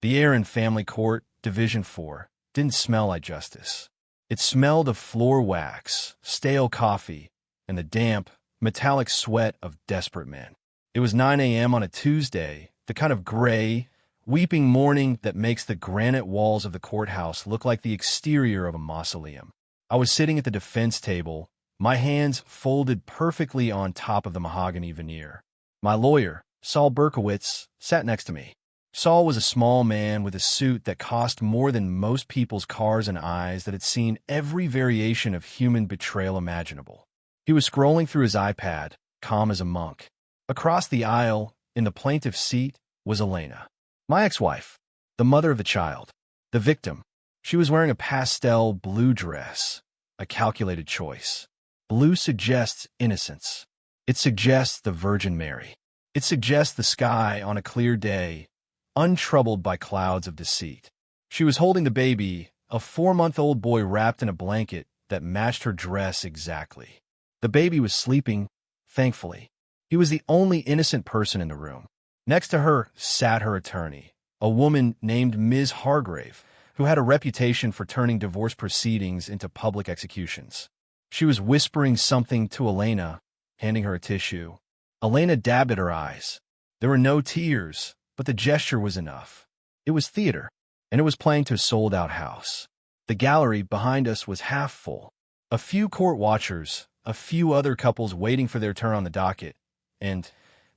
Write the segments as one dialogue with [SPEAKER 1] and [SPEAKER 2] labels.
[SPEAKER 1] The air in Family Court, Division 4, didn't smell like justice. It smelled of floor wax, stale coffee, and the damp, metallic sweat of desperate men. It was 9 a.m. on a Tuesday, the kind of gray, weeping morning that makes the granite walls of the courthouse look like the exterior of a mausoleum. I was sitting at the defense table, my hands folded perfectly on top of the mahogany veneer. My lawyer, Saul Berkowitz, sat next to me. Saul was a small man with a suit that cost more than most people's cars and eyes that had seen every variation of human betrayal imaginable. He was scrolling through his iPad, calm as a monk. Across the aisle, in the plaintiff's seat, was Elena, my ex-wife, the mother of the child, the victim. She was wearing a pastel blue dress, a calculated choice. Blue suggests innocence. It suggests the Virgin Mary. It suggests the sky on a clear day, untroubled by clouds of deceit. She was holding the baby, a 4-month-old boy wrapped in a blanket that matched her dress exactly. The baby was sleeping, thankfully. He was the only innocent person in the room. Next to her sat her attorney, a woman named Ms. Hargrave, who had a reputation for turning divorce proceedings into public executions. She was whispering something to Elena, handing her a tissue. Elena dabbed at her eyes. There were no tears, but the gesture was enough. It was theater, and it was playing to a sold-out house. The gallery behind us was half full. A few court watchers, a few other couples waiting for their turn on the docket, and,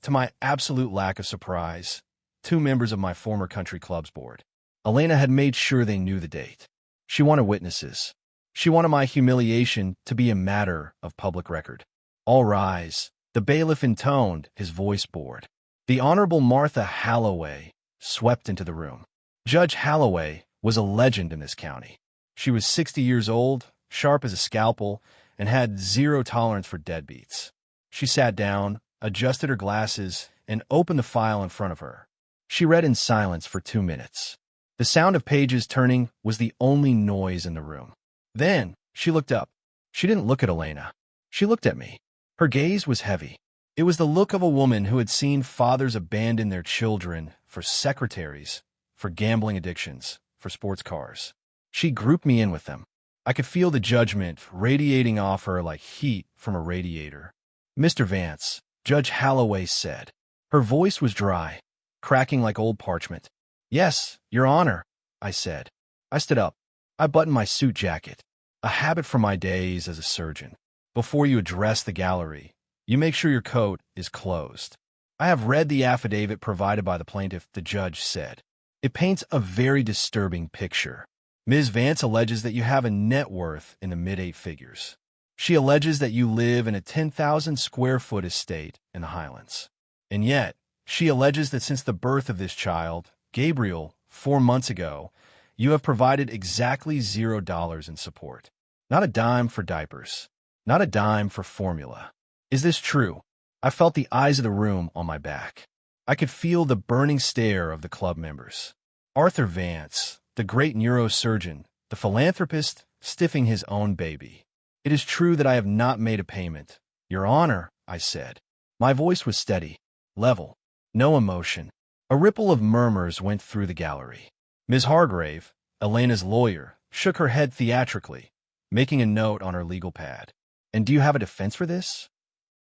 [SPEAKER 1] to my absolute lack of surprise, 2 members of my former country club's board. Elena had made sure they knew the date. She wanted witnesses. She wanted my humiliation to be a matter of public record. All rise, the bailiff intoned, his voice bored. The Honorable Martha Halloway swept into the room. Judge Halloway was a legend in this county. She was 60 years old, sharp as a scalpel, and had zero tolerance for deadbeats. She sat down, adjusted her glasses, and opened the file in front of her. She read in silence for 2 minutes. The sound of pages turning was the only noise in the room. Then, she looked up. She didn't look at Elena. She looked at me. Her gaze was heavy. It was the look of a woman who had seen fathers abandon their children for secretaries, for gambling addictions, for sports cars. She grouped me in with them. I could feel the judgment radiating off her like heat from a radiator. Mr. Vance, Judge Halloway said. Her voice was dry, cracking like old parchment. Yes, Your Honor, I said. I stood up. I buttoned my suit jacket, a habit from my days as a surgeon. Before you address the gallery, you make sure your coat is closed. I have read the affidavit provided by the plaintiff, the judge said. It paints a very disturbing picture. Ms. Vance alleges that you have a net worth in the mid-8 figures. She alleges that you live in a 10,000-square-foot estate in the Highlands. And yet, she alleges that since the birth of this child, Gabriel, 4 months ago, you have provided exactly $0 in support. Not a dime for diapers. Not a dime for formula. Is this true? I felt the eyes of the room on my back. I could feel the burning stare of the club members. Arthur Vance, the great neurosurgeon, the philanthropist, stiffing his own baby. It is true that I have not made a payment. Your Honor, I said. My voice was steady, level, no emotion. A ripple of murmurs went through the gallery. Ms. Hargrave, Elena's lawyer, shook her head theatrically, making a note on her legal pad. And do you have a defense for this?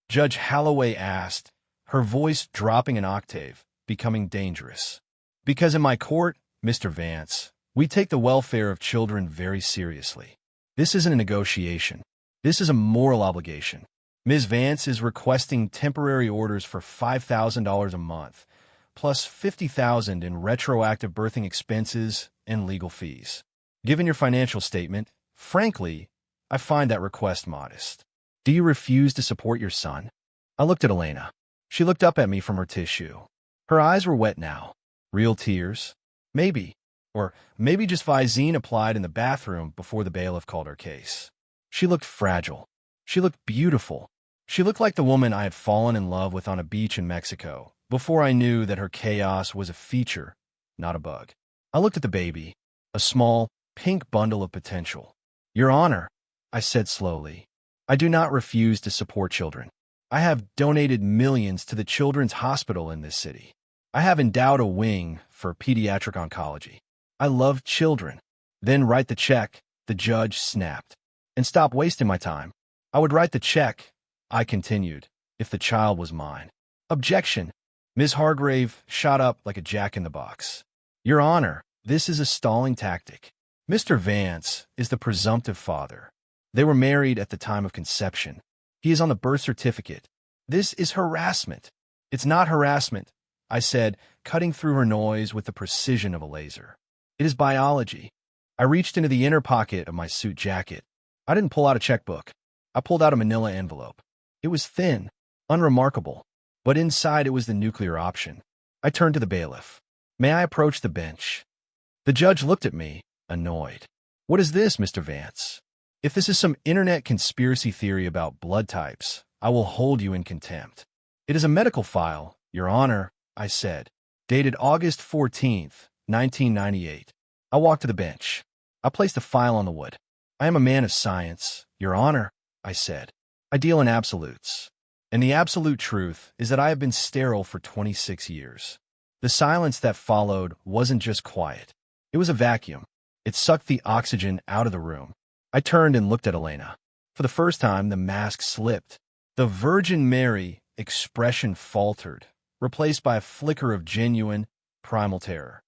[SPEAKER 1] Judge Halloway asked, her voice dropping an octave, becoming dangerous. Because in my court, Mr. Vance, we take the welfare of children very seriously. This isn't a negotiation. This is a moral obligation. Ms. Vance is requesting temporary orders for $5,000 a month, plus $50,000 in retroactive birthing expenses and legal fees. Given your financial statement, frankly, I find that request modest. Do you refuse to support your son? I looked at Elena. She looked up at me from her tissue. Her eyes were wet now. Real tears? Maybe. Or maybe just Visine applied in the bathroom before the bailiff called her case. She looked fragile. She looked beautiful. She looked like the woman I had fallen in love with on a beach in Mexico, before I knew that her chaos was a feature, not a bug. I looked at the baby, a small, pink bundle of potential. Your Honor, I said slowly, I do not refuse to support children. I have donated millions to the Children's Hospital in this city. I have endowed a wing for pediatric oncology. I love children. Then write the check, the judge snapped. And stop wasting my time. I would write the check, I continued, if the child was mine. Objection. Ms. Hargrave shot up like a jack-in-the-box. Your Honor, this is a stalling tactic. Mr. Vance is the presumptive father. They were married at the time of conception. He is on the birth certificate. This is harassment. It's not harassment, I said, cutting through her noise with the precision of a laser. It is biology. I reached into the inner pocket of my suit jacket. I didn't pull out a checkbook. I pulled out a manila envelope. It was thin, unremarkable, but inside it was the nuclear option. I turned to the bailiff. May I approach the bench? The judge looked at me, annoyed. What is this, Mr. Vance? If this is some internet conspiracy theory about blood types, I will hold you in contempt. It is a medical file, Your Honor, I said, dated August 14th, 1998. I walked to the bench. I placed the file on the wood. I am a man of science, Your Honor, I said. I deal in absolutes. And the absolute truth is that I have been sterile for 26 years. The silence that followed wasn't just quiet. It was a vacuum. It sucked the oxygen out of the room. I turned and looked at Elena. For the first time, the mask slipped. The Virgin Mary expression faltered, replaced by a flicker of genuine, primal terror.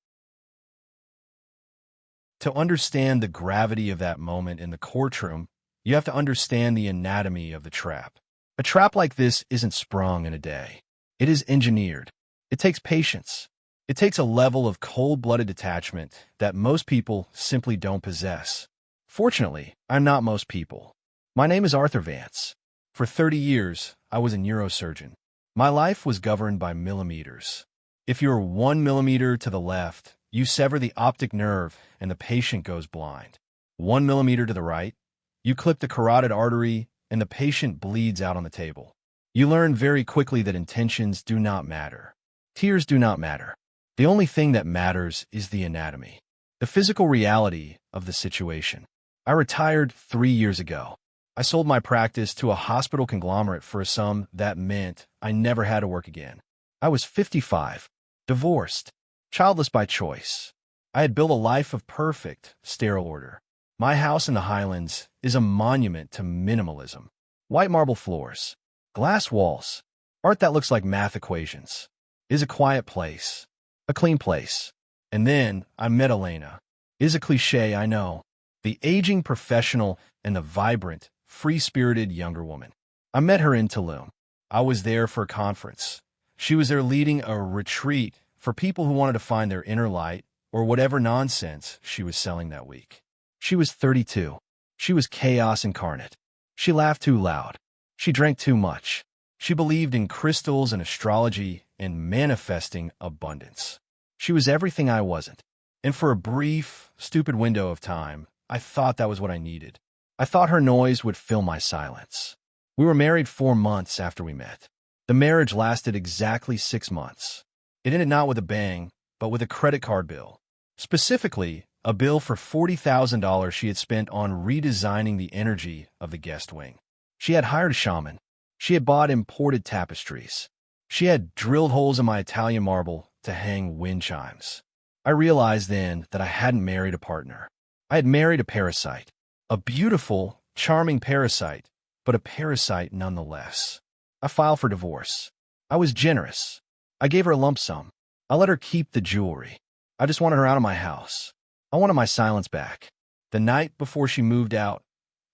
[SPEAKER 1] To understand the gravity of that moment in the courtroom, you have to understand the anatomy of the trap. A trap like this isn't sprung in a day. It is engineered. It takes patience. It takes a level of cold-blooded detachment that most people simply don't possess. Fortunately, I'm not most people. My name is Arthur Vance. For 30 years, I was a neurosurgeon. My life was governed by millimeters. If you're 1 millimeter to the left, you sever the optic nerve and the patient goes blind. 1 millimeter to the right, you clip the carotid artery and the patient bleeds out on the table. You learn very quickly that intentions do not matter. Tears do not matter. The only thing that matters is the anatomy, the physical reality of the situation. I retired 3 years ago. I sold my practice to a hospital conglomerate for a sum that meant I never had to work again. I was 55, divorced, childless by choice. I had built a life of perfect, sterile order. My house in the Highlands is a monument to minimalism. White marble floors, glass walls, art that looks like math equations. It is a quiet place, a clean place. And then I met Elena. It is a cliche, I know. The aging professional and the vibrant, free-spirited younger woman. I met her in Tulum. I was there for a conference. She was there leading a retreat for people who wanted to find their inner light or whatever nonsense she was selling that week. She was 32. She was chaos incarnate. She laughed too loud. She drank too much. She believed in crystals and astrology and manifesting abundance. She was everything I wasn't. And for a brief, stupid window of time, I thought that was what I needed. I thought her noise would fill my silence. We were married 4 months after we met. The marriage lasted exactly 6 months. It ended not with a bang, but with a credit card bill. Specifically, a bill for $40,000 she had spent on redesigning the energy of the guest wing. She had hired a shaman. She had bought imported tapestries. She had drilled holes in my Italian marble to hang wind chimes. I realized then that I hadn't married a partner. I had married a parasite. A beautiful, charming parasite, but a parasite nonetheless. I filed for divorce. I was generous. I gave her a lump sum. I let her keep the jewelry. I just wanted her out of my house. I wanted my silence back. The night before she moved out,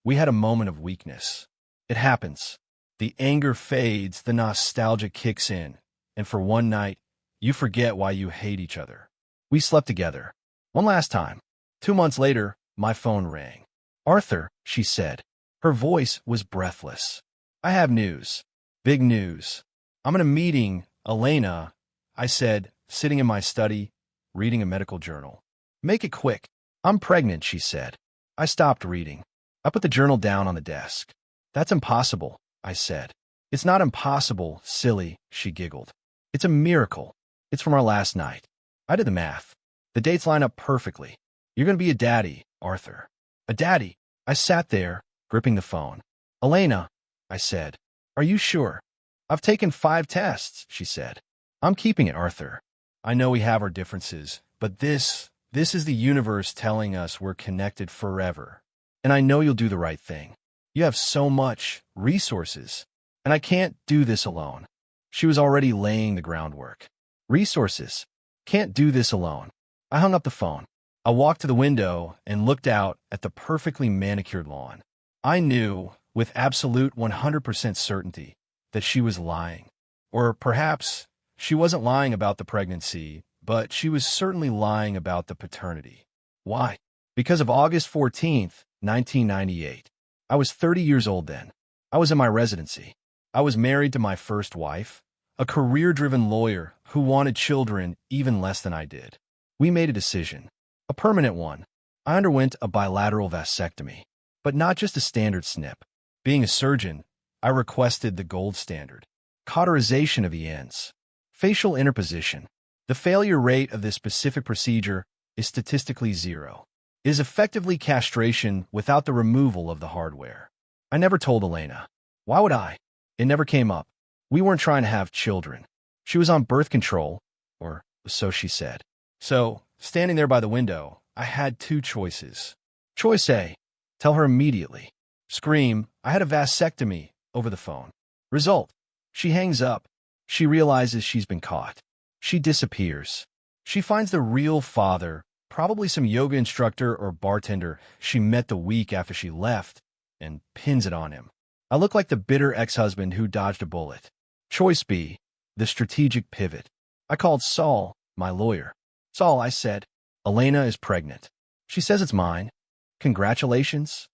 [SPEAKER 1] we had a moment of weakness. It happens. The anger fades, the nostalgia kicks in, and for one night, you forget why you hate each other. We slept together. One last time. 2 months later, my phone rang. Arthur, she said. Her voice was breathless. I have news. Big news. I'm in a meeting, Elena, I said, sitting in my study, reading a medical journal. Make it quick. I'm pregnant, she said. I stopped reading. I put the journal down on the desk. That's impossible, I said. It's not impossible, silly, she giggled. It's a miracle. It's from our last night. I did the math. The dates line up perfectly. You're going to be a daddy, Arthur. A daddy. I sat there, gripping the phone. Elena, I said. Are you sure? I've taken 5 tests, she said. I'm keeping it, Arthur. I know we have our differences, but this is the universe telling us we're connected forever. And I know you'll do the right thing. You have so much resources, and I can't do this alone. She was already laying the groundwork. Resources. Can't do this alone. I hung up the phone. I walked to the window and looked out at the perfectly manicured lawn. I knew, with absolute 100% certainty, that she was lying. Or perhaps she wasn't lying about the pregnancy, but she was certainly lying about the paternity. Why? Because of August 14th, 1998. I was 30 years old then. I was in my residency. I was married to my first wife, a career-driven lawyer who wanted children even less than I did. We made a decision, a permanent one. I underwent a bilateral vasectomy, but not just a standard snip. Being a surgeon, I requested the gold standard, cauterization of the ends, facial interposition. The failure rate of this specific procedure is statistically zero. It is effectively castration without the removal of the hardware. I never told Elena. Why would I? It never came up. We weren't trying to have children. She was on birth control, or so she said. So, standing there by the window, I had two choices. Choice A, tell her immediately. Scream, I had a vasectomy, over the phone. Result, she hangs up. She realizes she's been caught. She disappears. She finds the real father, probably some yoga instructor or bartender she met the week after she left, and pins it on him. I look like the bitter ex-husband who dodged a bullet. Choice B, the strategic pivot. I called Saul, my lawyer. Saul, I said, Elena is pregnant. She says it's mine. Congratulations?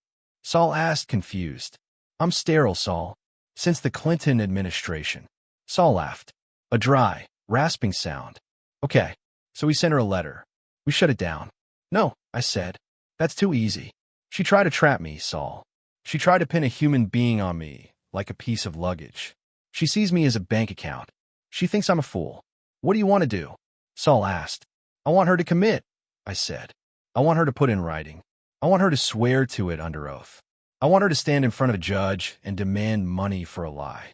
[SPEAKER 1] Saul asked, confused. I'm sterile, Saul. Since the Clinton administration. Saul laughed. A dry, rasping sound. Okay, so we sent her a letter. We shut it down. No, I said. That's too easy. She tried to trap me, Saul. She tried to pin a human being on me, like a piece of luggage. She sees me as a bank account. She thinks I'm a fool. What do you want to do? Saul asked. I want her to commit, I said. I want her to put in writing. I want her to swear to it under oath. I want her to stand in front of a judge and demand money for a lie.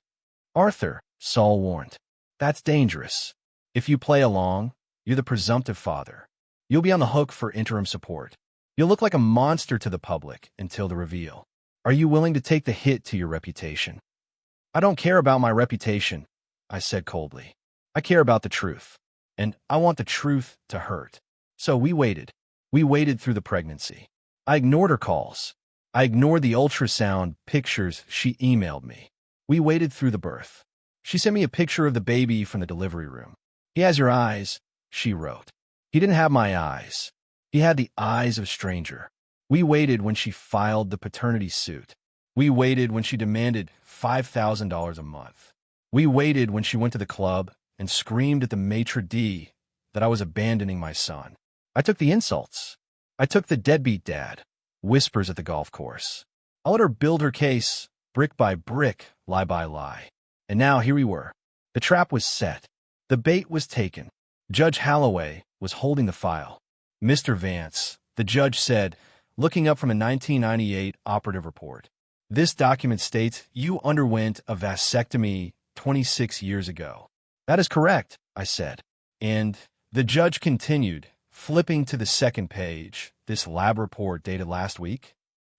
[SPEAKER 1] Arthur, Saul warned. That's dangerous. If you play along, you're the presumptive father. You'll be on the hook for interim support. You'll look like a monster to the public until the reveal. Are you willing to take the hit to your reputation? I don't care about my reputation, I said coldly. I care about the truth. And I want the truth to hurt. So we waited. We waited through the pregnancy. I ignored her calls. I ignored the ultrasound pictures she emailed me. We waited through the birth. She sent me a picture of the baby from the delivery room. He has your eyes, she wrote. He didn't have my eyes. He had the eyes of a stranger. We waited when she filed the paternity suit. We waited when she demanded $5,000 a month. We waited when she went to the club and screamed at the maitre d' that I was abandoning my son. I took the insults. I took the deadbeat dad, whispers at the golf course. I let her build her case, brick by brick, lie by lie. And now here we were. The trap was set. The bait was taken. Judge Holloway was holding the file. Mr. Vance, the judge said, looking up from a 1998 operative report. This document states you underwent a vasectomy 26 years ago. That is correct, I said. And the judge continued, flipping to the second page, this lab report dated last week.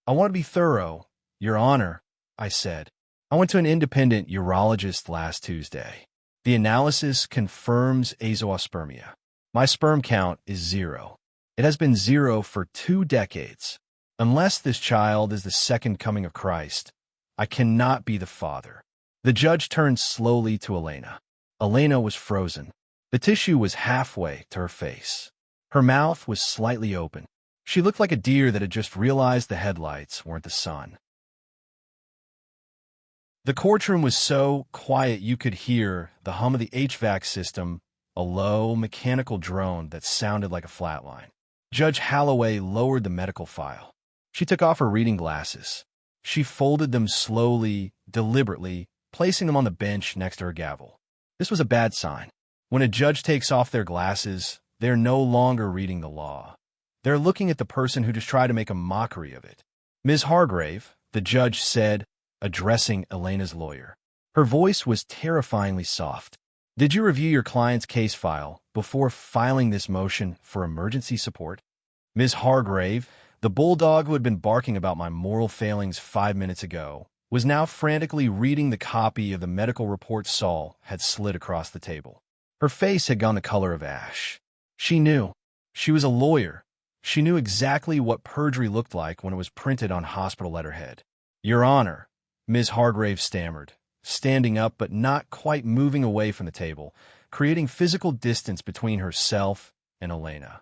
[SPEAKER 1] I want to be thorough, Your Honor, I said. I went to an independent urologist last Tuesday. The analysis confirms azoospermia. My sperm count is 0. It has been 0 for 2 decades. Unless this child is the second coming of Christ, I cannot be the father. The judge turned slowly to Elena. Elena was frozen. The tissue was halfway to her face. Her mouth was slightly open. She looked like a deer that had just realized the headlights weren't the sun. The courtroom was so quiet you could hear the hum of the HVAC system, a low, mechanical drone that sounded like a flatline. Judge Holloway lowered the medical file. She took off her reading glasses. She folded them slowly, deliberately, placing them on the bench next to her gavel. This was a bad sign. When a judge takes off their glasses, they're no longer reading the law. They're looking at the person who just tried to make a mockery of it. Ms. Hargrave, the judge said, addressing Elena's lawyer. Her voice was terrifyingly soft. Did you review your client's case file before filing this motion for emergency support? Ms. Hargrave, the bulldog who had been barking about my moral failings 5 minutes ago, was now frantically reading the copy of the medical report Saul had slid across the table. Her face had gone the color of ash. She knew. She was a lawyer. She knew exactly what perjury looked like when it was printed on hospital letterhead. Your Honor, Ms. Hargrave stammered, standing up but not quite moving away from the table, creating physical distance between herself and Elena.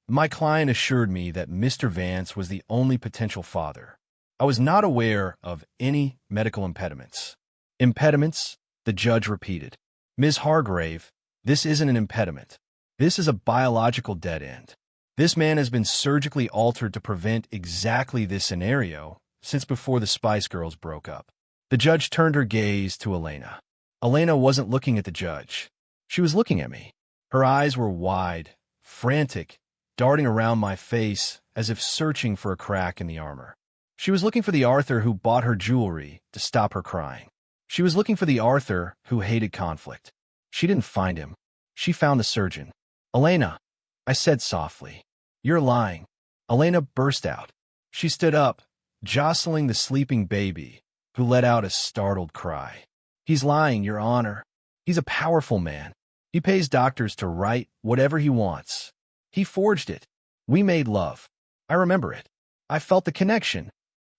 [SPEAKER 1] My client assured me that Mr. Vance was the only potential father. I was not aware of any medical impediments. Impediments? The judge repeated. Ms. Hargrave, this isn't an impediment. This is a biological dead end. This man has been surgically altered to prevent exactly this scenario since before the Spice Girls broke up. The judge turned her gaze to Elena. Elena wasn't looking at the judge. She was looking at me. Her eyes were wide, frantic, darting around my face as if searching for a crack in the armor. She was looking for the Arthur who bought her jewelry to stop her crying. She was looking for the Arthur who hated conflict. She didn't find him. She found the surgeon. Elena, I said softly. You're lying. Elena burst out. She stood up, jostling the sleeping baby, who let out a startled cry. He's lying, Your Honor. He's a powerful man. He pays doctors to write whatever he wants. He forged it. We made love. I remember it. I felt the connection.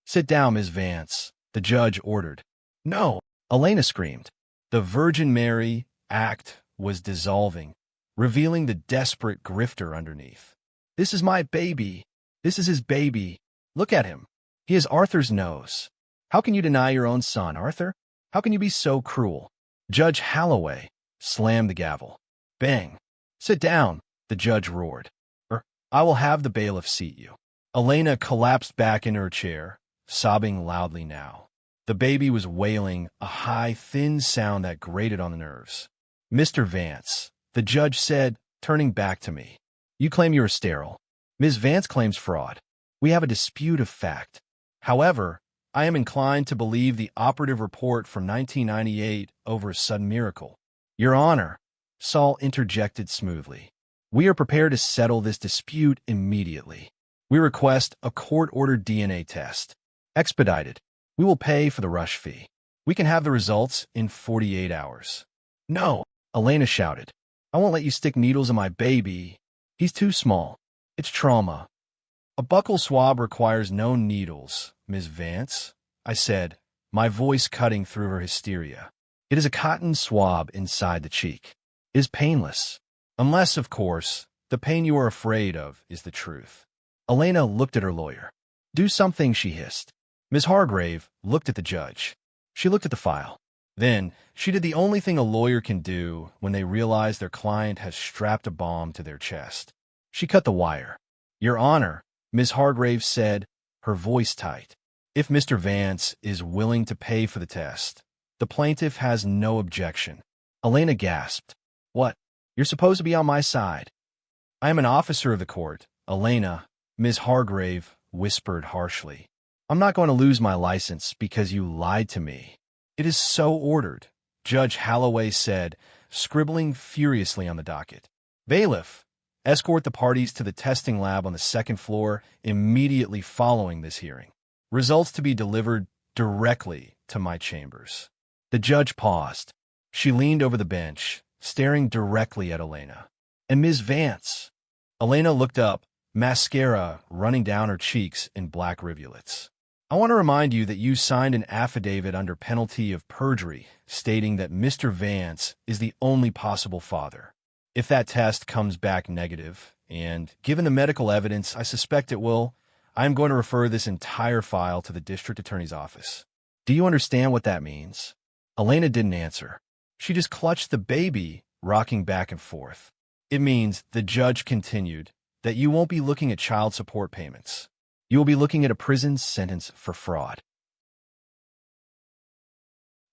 [SPEAKER 1] Sit down, Ms. Vance, the judge ordered. No, Elena screamed. The Virgin Mary act was dissolving, revealing the desperate grifter underneath. This is my baby. This is his baby. Look at him. He has Arthur's nose. How can you deny your own son, Arthur? How can you be so cruel? Judge Holloway slammed the gavel. Bang. Sit down, the judge roared. I will have the bailiff seat you. Elena collapsed back in her chair, sobbing loudly now. The baby was wailing, a high, thin sound that grated on the nerves. Mr. Vance, the judge said, turning back to me. You claim you are sterile. Ms. Vance claims fraud. We have a dispute of fact. However, I am inclined to believe the operative report from 1998 over a sudden miracle. Your Honor, Saul interjected smoothly. We are prepared to settle this dispute immediately. We request a court-ordered DNA test. Expedited. We will pay for the rush fee. We can have the results in 48 hours. No, Elena shouted. I won't let you stick needles in my baby. He's too small. It's trauma. A buccal swab requires no needles, Ms. Vance, I said, my voice cutting through her hysteria. It is a cotton swab inside the cheek. It is painless. Unless, of course, the pain you are afraid of is the truth. Elena looked at her lawyer. Do something, she hissed. Ms. Hargrave looked at the judge. She looked at the file. Then, she did the only thing a lawyer can do when they realize their client has strapped a bomb to their chest. She cut the wire. Your Honor, Ms. Hargrave said, her voice tight. If Mr. Vance is willing to pay for the test, the plaintiff has no objection. Elena gasped. What? You're supposed to be on my side. I am an officer of the court, Elena, Ms. Hargrave whispered harshly. I'm not going to lose my license because you lied to me. It is so ordered, Judge Holloway said, scribbling furiously on the docket. Bailiff, escort the parties to the testing lab on the second floor immediately following this hearing. Results to be delivered directly to my chambers. The judge paused. She leaned over the bench, staring directly at Elena. And Ms. Vance. Elena looked up, mascara running down her cheeks in black rivulets. I want to remind you that you signed an affidavit under penalty of perjury stating that Mr. Vance is the only possible father. If that test comes back negative, and given the medical evidence I suspect it will, I am going to refer this entire file to the district attorney's office. Do you understand what that means? Elena didn't answer. She just clutched the baby, rocking back and forth. It means, the judge continued, that you won't be looking at child support payments. You will be looking at a prison sentence for fraud.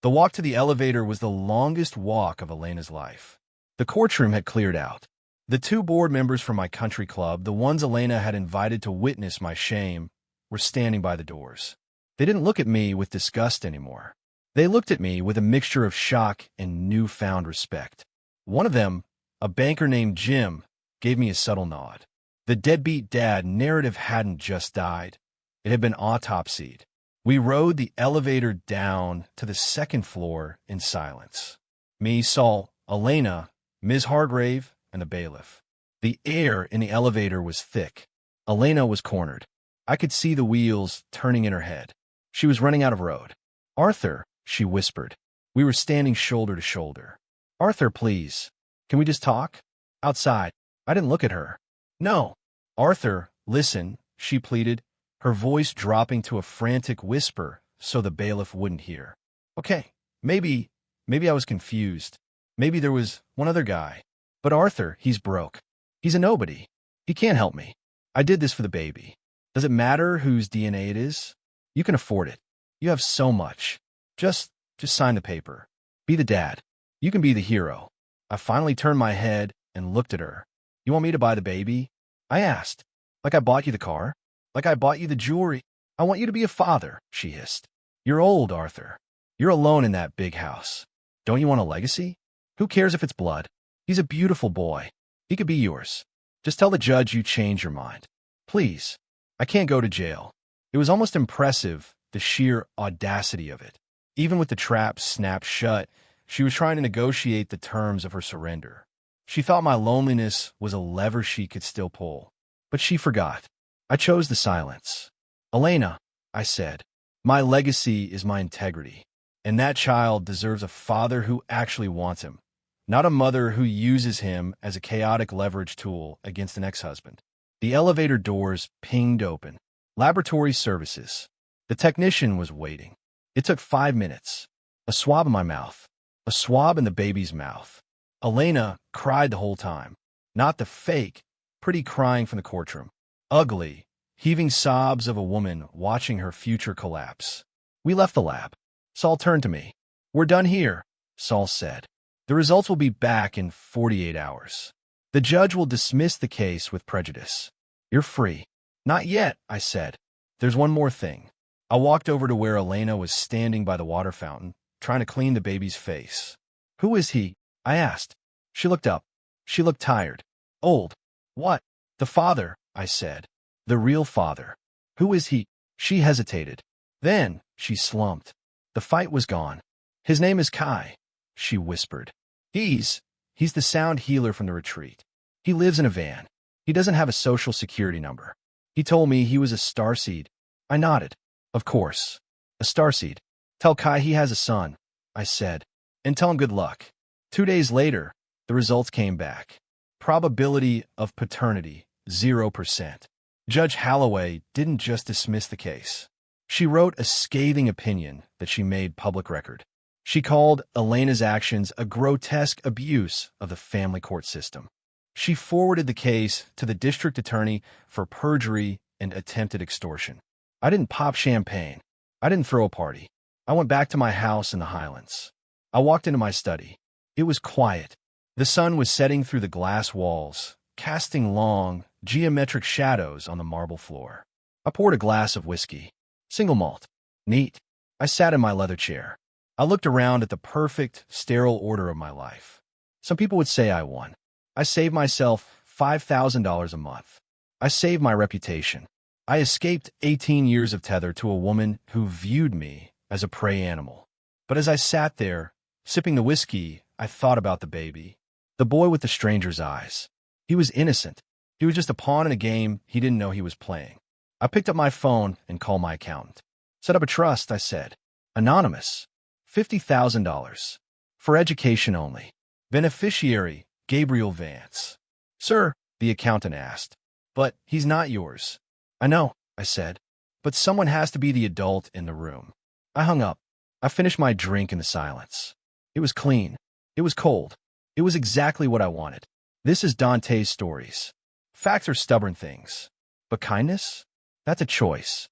[SPEAKER 1] The walk to the elevator was the longest walk of Elena's life. The courtroom had cleared out. The 2 board members from my country club, the ones Elena had invited to witness my shame, were standing by the doors. They didn't look at me with disgust anymore. They looked at me with a mixture of shock and newfound respect. One of them, a banker named Jim, gave me a subtle nod. The deadbeat dad narrative hadn't just died. It had been autopsied. We rode the elevator down to the second floor in silence. Me, Saul, Elena, Ms. Hargrave, and the bailiff. The air in the elevator was thick. Elena was cornered. I could see the wheels turning in her head. She was running out of road. "Arthur," she whispered. We were standing shoulder to shoulder. "Arthur, please. Can we just talk?" "Outside." I didn't look at her. "No." "Arthur, listen," she pleaded, her voice dropping to a frantic whisper so the bailiff wouldn't hear. "Okay, maybe I was confused. Maybe there was one other guy. But Arthur, he's broke. He's a nobody. He can't help me. I did this for the baby. Does it matter whose DNA it is? You can afford it. You have so much. Just sign the paper. Be the dad. You can be the hero." I finally turned my head and looked at her. "You want me to buy the baby?" I asked. "Like I bought you the car? Like I bought you the jewelry? I want you to be a father," she hissed. "You're old, Arthur. You're alone in that big house. Don't you want a legacy? Who cares if it's blood? He's a beautiful boy. He could be yours. Just tell the judge you changed your mind. Please. I can't go to jail." It was almost impressive, the sheer audacity of it. Even with the trap snapped shut, she was trying to negotiate the terms of her surrender. She thought my loneliness was a lever she could still pull. But she forgot. I chose the silence. "Elena," I said, "my legacy is my integrity. And that child deserves a father who actually wants him, not a mother who uses him as a chaotic leverage tool against an ex-husband." The elevator doors pinged open. Laboratory services. The technician was waiting. It took 5 minutes. A swab in my mouth. A swab in the baby's mouth. Elena cried the whole time. Not the fake, pretty crying from the courtroom. Ugly, heaving sobs of a woman watching her future collapse. We left the lab. Saul turned to me. "We're done here," Saul said. "The results will be back in 48 hours. The judge will dismiss the case with prejudice. You're free." "Not yet," I said. "There's one more thing." I walked over to where Elena was standing by the water fountain, trying to clean the baby's face. "Who is he?" I asked. She looked up. She looked tired. "Old." "What?" "The father," I said. "The real father." "Who is he?" She hesitated. Then she slumped. The fight was gone. "His name is Kai," she whispered. He's the sound healer from the retreat. He lives in a van. He doesn't have a social security number. He told me he was a starseed." I nodded. "Of course. A starseed. Tell Kai he has a son," I said, "and tell him good luck." 2 days later, the results came back. Probability of paternity, 0%. Judge Holloway didn't just dismiss the case. She wrote a scathing opinion that she made public record. She called Elena's actions a grotesque abuse of the family court system. She forwarded the case to the district attorney for perjury and attempted extortion. I didn't pop champagne. I didn't throw a party. I went back to my house in the Highlands. I walked into my study. It was quiet. The sun was setting through the glass walls, casting long, geometric shadows on the marble floor. I poured a glass of whiskey. Single malt. Neat. I sat in my leather chair. I looked around at the perfect, sterile order of my life. Some people would say I won. I saved myself $5,000 a month. I saved my reputation. I escaped 18 years of tether to a woman who viewed me as a prey animal. But as I sat there, sipping the whiskey, I thought about the baby. The boy with the stranger's eyes. He was innocent. He was just a pawn in a game he didn't know he was playing. I picked up my phone and called my accountant. "Set up a trust," I said. "Anonymous. $50,000. For education only. Beneficiary, Gabriel Vance." "Sir," the accountant asked. "But he's not yours." "I know," I said. "But someone has to be the adult in the room." I hung up. I finished my drink in the silence. It was clean. It was cold. It was exactly what I wanted. This is Dante's stories. Facts are stubborn things. But kindness? That's a choice.